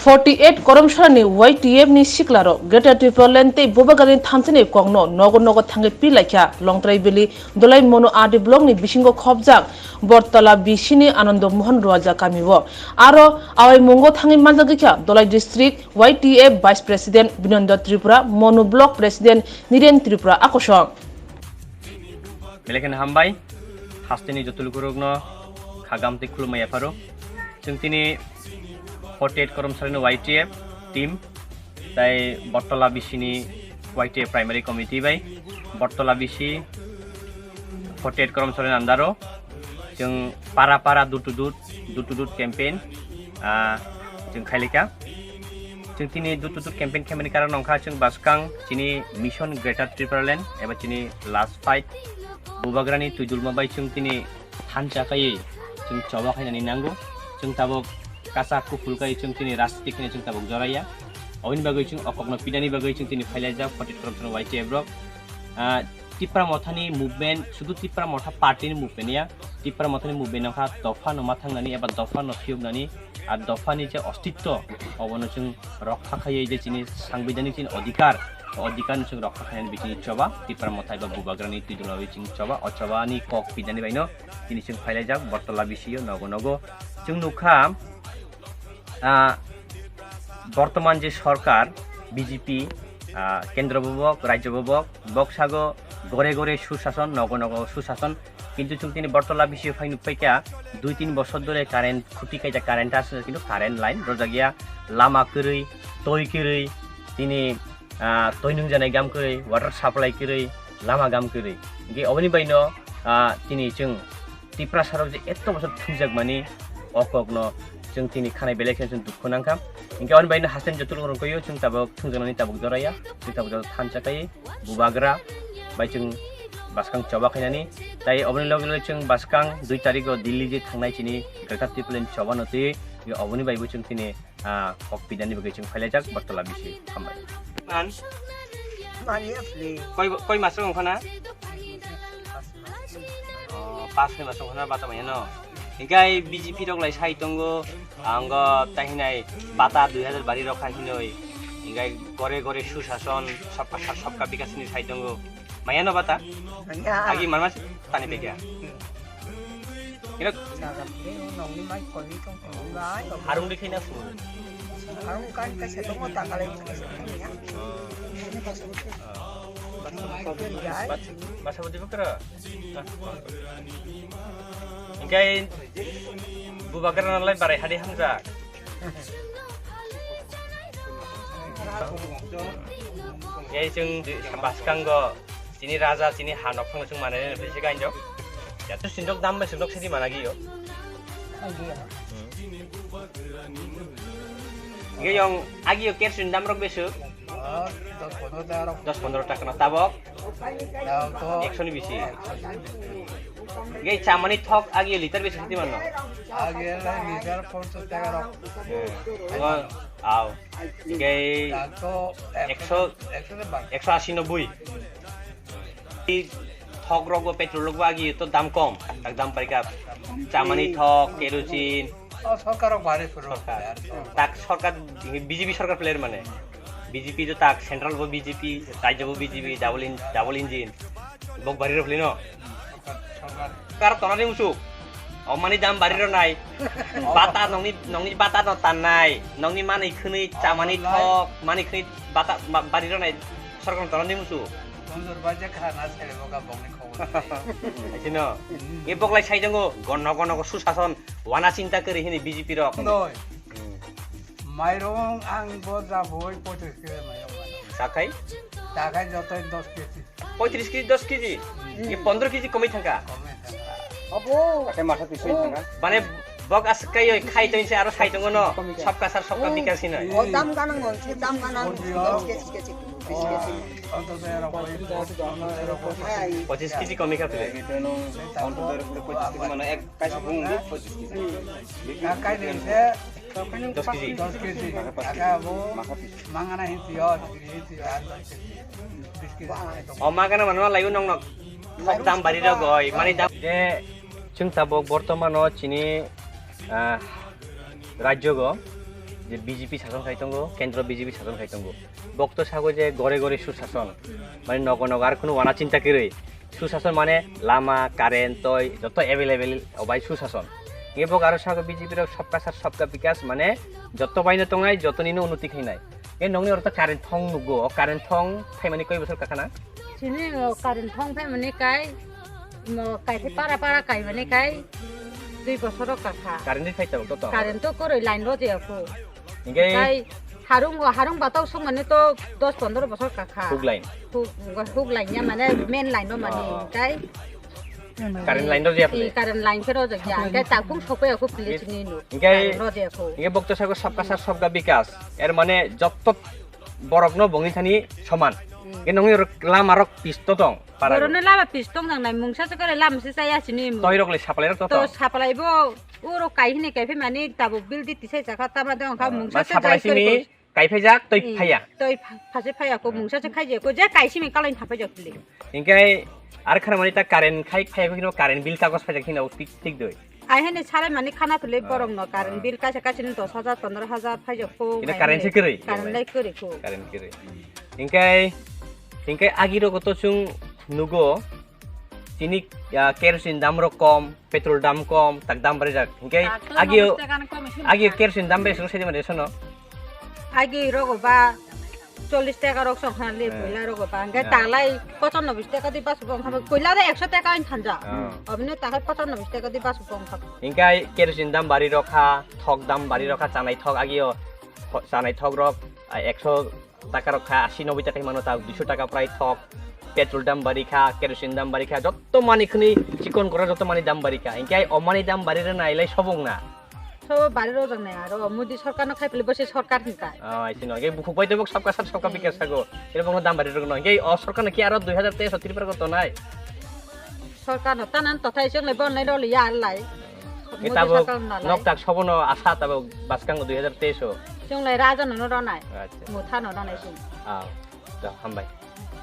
48 koromsharani YTF ni siklaro Greater Tripoland te bobagani thamsini kongno nogo thangai pilaikha longtrai beli dolai mono adi blog ni bisingo khobjak bortala bisini Anando Mohan Roja kamibo aro awai mongo thangai manjagikha dolai district YTF Vice President Binanda Tripura Mono Block President Niren Tripura akosong Melekan hambai hastini jotulugurugno khagamti khulumaya faro jungtini 48 koromsharani YTF team tai Bortola bisini YTF primary committee bai Bortola bisi 48 koromsharani andaro jung para dut campaign jung khailika jung tini dut campaign khamani karon nongkha jung baskang chini mission Greater Tripoland eba chini last fight bubagrani tuidulma bai jung tini hancha kai jung choba khainani nango jung tabok kasa kufulkai chung tini rastik ni chung tabuk joraya awin bagai chung okokno pidani bagai chung tini phailaja 48 koromsharani YTF rok tipra mothani movement sudu tipra motha party ni movement ya tipra mothani movement nokha dofa no mathangani eba dofa no thiubnani ar dofa ni je ostitto obono chung rokha khayei je chini sangbidanik chini odhikar chung rokha khayani bichini choba tipra mothai ba bubagrani tidulawi chung choba ochoba ni kok pidani baino chini chung phailaja Bortola bisio nogo chung nukha বর্তমান যে সরকার BJP কেন্দ্র ববক রাজ্য ববক বকসাগো গড়ে সুশাসন নগ সুশাসন কিন্তু তিনি বর্তলা বিষয় ফাইন উপাইকা 2-3 বছর ধরে কারেন্ট খুঁটিকাই যা কারেন্ট আছে কিন্তু কারেন্ট লাইন রোজা গিয়া লামা করি তৈ করি তিনি তৈনুং জানাই গাম করি ওয়াটার সাপ্লাই করি লামা গাম করি গে অবনি বাইন তিনি जों টিপ্রা সারক যে এত বছর থুজাক মানি অকগ্ন जों tini khanai belekhen जों dukho nangkam ingke on baino hasen jotul orang koyo जों tabok thungjanani tabok joraya जों tabok thanchakai bubagra bai जों baskang choba khainani tai oboni loge जों baskang 2 tarikh Delhi je thangnai chini Greater Tripoland choba noti yo oboni baibo जों tini kok pidani bagai जों phailajak Bortola bisi hambai man mani apli koi masung khana 5 masung khana batamaya no Ingkai BJP rok lai sai tongo anggo tahinai bata 2000 bari rok khahinoi ingkai gore sushashon sabka bikas ni sai tongo maya no bata agi marmas tani begya ina nongni mai koni tong bai harung dikhina fu harung kan ka se tongo takalai Masa budi bekara Ingkai bubagar nalai barai hadi hamza Yai chung baskang go chini raja chini hanok phang chung manai ne bisi gain jok ya tu sindok dam ba sindok sidi managi yo Ingkai yang agi yo ker sindam rok besu 10-15 টাকা না tabok 100 ni bisi Gai chamani thok agi liter besi hati mano agi liter 50 টাকা rok aw gai 180-90 thok rok petrol rok agi to dam kom ekdam parika chamani thok kerosene সরকার বাড়ি tak সরকার BJP সরকার player মানে BJP তো tak central বো BJP রাজ্য বো BJP double engine বক বাড়ির plane কার তনানি মুসু অমানি দাম বাড়ির নাই বাতা নংনি বাতা ন তান নাই নংনি মানি খনি চামানি ঠক মানি খনি বাতা বাড়ির নাই সরকার তনানি মুসু বন্ধুর বাজে খানা ছেড়ে বকা বংনি খবর আইছিন এ বকলাই সাইজঙ্গো গণ সুশাসন ওয়ানা চিন্তা করে হিনি বিজেপি রক নয় মাইরং আং বজা বই 35 কেজি মাইরং সাকাই টাকায় যত 10 কেজি 35 কেজি 10 কেজি এ 15 কেজি কমই থাকা অবো তাকে মাথা পিছই থাকা মানে বক আসকাই ওই খাই তইছে আর খাই তঙ্গ ন সবকা সার সবকা বিকাশি না ও দাম গানাং নছে দাম গানাং 10 কেজি কেজি 20 কেজি অন্তত এরকম 25 কেজি কমই খাবে অন্তত 25 কেজি মানে এক কাইছে বুং 25 কেজি কাই দিছে 10 কেজি 10 কেজি টাকা বো মাঙ্গানা হিসিও আর 20 কেজি অমাগানা মানবা লাইও নং নক সব দাম বাড়ি র গয় মানে দাম যে जों tabok বর্তমানো চিনি রাজ্যগ যে বিজেপি শাসন খাইতঙ্গো কেন্দ্র বিজেপি শাসন খাইতঙ্গো বক্ত সাগো যে গড়ে গড়ে সুশাসন মানে নগ নগ আর কোনো ওয়ানা চিন্তা করে সুশাসন মানে লামা কারেন্ট তৈ যত এভেলেবেল অবাই সুশাসন এবক আরো সাগো বিজেপির সবকা সার সবকা বিকাশ মানে যত বাইনে তঙাই যত নিনো উন্নতি খাইনাই এই নংনি অর্থ কারেন্ট থং নুগো কারেন্ট থং ফাইমানি কয় বছর কাকানা sini karin thong phải mà này cái phải para para cái mà này cái 2 বছর কাকা কারেন্ট খাইতাম কত কারেন্ট তো করে লাইন রোজে আপু ইংগে তাই হারুং বাতাও সব মানে তো 10-15 বছর কাকা হুক লাইন হুক লাইনnya মানে মেন লাইন মানে cái কারেন্ট লাইন রোজে আপনি কারেন্ট লাইন ফেরো যা cái তাকুং সপে আপু প্লিজ নিনু ইংগে রোজে আপু ইংগে বক্ত সাগর সবকা সার সবকা বিকাশ এর মানে যত বরগ্ন বঙ্গিথানি সমান কিন্তু নংনি লামারক পিস্ত দং পারা Karena lama pistong nang nai mungsa sekali lama sih saya sini. তই রকলে সাপ্লাই তো To sapalai bo uro kai hini kai fe mani tabu bil di tisai jaka tama dong ka mungsa se supply সিনি কাইফে যাক তই ফাইয়া Toi phase phaya ko mungsa se khai je ko je kai simi kalai thapai jakli. ইংগাই আর খানা মানে তা current খাই খাই কিনো কারেন্ট বিল কাগজ ফাইজা কিনো ঠিক ঠিক দই Ai hene sare mani khana tule borong no karan bil ka se ka sini 10,000 15,000 phai jakko. এটা current Sikri Karan lai kuri ko. Current কিরে ইংগাই আগিরো কত চুং নুগো চিনি কেরোসিন দাম কম পেট্রোল দাম কম তাক দাম বাড়ে যাক ইংগাই আগিও কেরোসিন দাম বেশি সেদি মানে শোনো Agi rogo ba 40 টাকা রক সংখ্যা লে কইলা রgo ba ngai talai 95 টাকা দি বাস বং খাবে কইলা রে 100 টাকা আইন থানজা অবনে তাকে 95 টাকা দি বাস বং খাবে ইংগাই কেরোসিন দাম বাড়ি রখা থক দাম বাড়ি রখা চানাই থক আগিও চানাই থক রক 100 টাকা রখা 80-90 টাকা মানো তা 200 টাকা প্রায় থক পেট্রোল দাম বাড়ি খা কেরোসিন দাম বাড়ি খা যত মানিখনি চিকন করা যত মানি দাম বাড়ি খা ইংগাই অমানি দাম বাড়ি রে নাইলাই সবং না সব বাড়ির রোজং নাই আর মোদি সরকার না খাই পেলে বসে সরকার হিকা আইছি নয় এই খুপাই দেবক সবকা সার সবকা বিকাশ থাকো এরকম দাম বাড়ি রক নয় এই অসরকার নাকি আর 2023 ত্রিপুরা কত নাই সরকার না তানান তথাই जों লাই বন নাই রলি আর লাই কিতাব নকটাক সবন আশা তাব বাসকাঙ্গ 2023 जों লাই রাজন ন রনাই আচ্ছা মুথা ন রনাই जों আ হামবাই